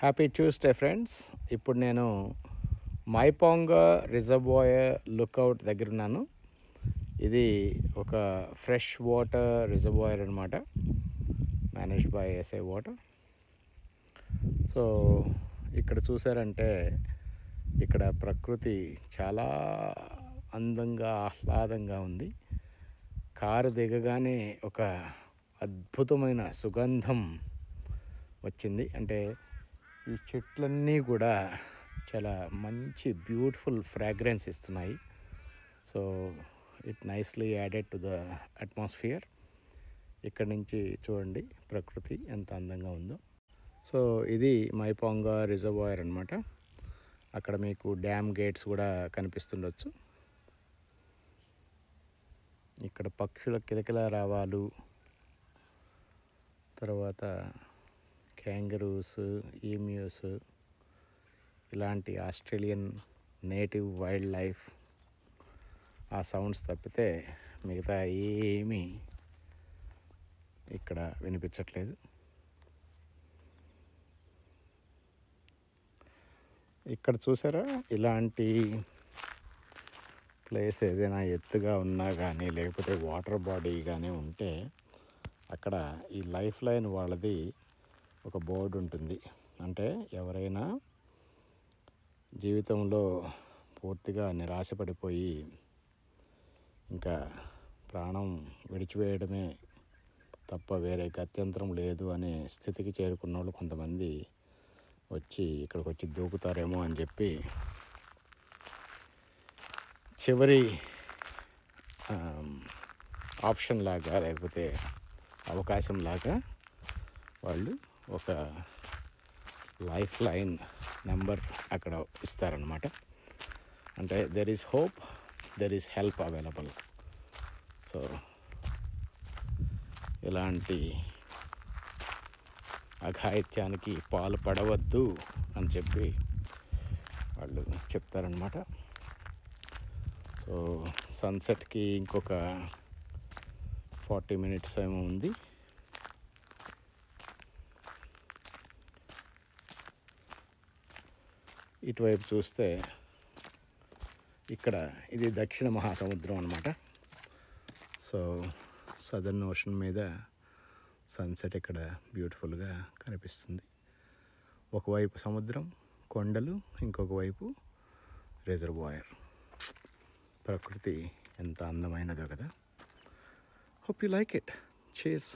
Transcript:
Happy Tuesday friends. ఇప్పుడు నేను మైపాంగ reservoir lookout దగ్గర ఉన్నాను. ఇది ఒక ఫ్రెష్ వాటర్ రిజర్వాయర్ అనమాట, managed by SI water. So ఇక్కడ చూసారంటే ఇక్కడ ప్రకృతి చాలా అందంగా ఆహ్లాదంగా ఉంది. కారు దిగగానే ఒక అద్భుతమైన సుగంధం వచ్చింది. అంటే ఈ చెట్లన్నీ కూడా చాలా మంచి బ్యూటిఫుల్ ఫ్రాగ్రెన్స్ ఇస్తున్నాయి. So it nicely added to the atmosphere. ఇక్కడ నుంచి చూడండి ప్రకృతి ఎంత అందంగా ఉందో. సో ఇది మైపాంగ రిజర్వాయర్ అనమాట. అక్కడ మీకు డ్యామ్ గేట్స్ కూడా కనిపిస్తుండొచ్చు. ఇక్కడ పక్షుల కిలకిల రావాలు, తర్వాత క్యాంగరూస్, ఈమ్యూస్, ఇలాంటి ఆస్ట్రేలియన్ నేటివ్ వైల్డ్ లైఫ్ ఆ సౌండ్స్ తప్పితే మిగతా ఏమీ ఇక్కడ వినిపించట్లేదు. ఇక్కడ చూసారా, ఇలాంటి ప్లేస్ ఏదైనా ఎత్తుగా ఉన్నా కానీ లేకపోతే వాటర్ బాడీ కానీ ఉంటే అక్కడ ఈ లైఫ్ లైన్ వాళ్ళది ఒక బోర్డు ఉంటుంది. అంటే ఎవరైనా జీవితంలో పూర్తిగా నిరాశపడిపోయి ఇంకా ప్రాణం విడిచివేయడమే తప్ప వేరే గత్యంతరం లేదు అనే స్థితికి చేరుకున్న వాళ్ళు కొంతమంది వచ్చి ఇక్కడికి వచ్చి దూకుతారేమో అని చెప్పి చివరి ఆప్షన్ లాగా లేకపోతే అవకాశం లాగా వాళ్ళు ఒక లైఫ్ లైన్ నెంబర్ అక్కడ ఇస్తారనమాట. అంటే there is hope, there is help available. So ఇలాంటి అఘాయిత్యానికి పాల్పడవద్దు అని చెప్పి వాళ్ళు చెప్తారనమాట. సో సన్సెట్కి ఇంకొక 40 minutes ఏమో ఉంది. ఇటువైపు చూస్తే ఇక్కడ ఇది దక్షిణ మహాసముద్రం అన్నమాట. సో సదర్న్ ఓషన్ మీద సన్సెట్ ఇక్కడ బ్యూటిఫుల్గా కనిపిస్తుంది. ఒకవైపు సముద్రం, కొండలు, ఇంకొక వైపు రిజర్వాయర్. ప్రకృతి ఎంత అందమైనదో కదా. Hope you like it. Cheers.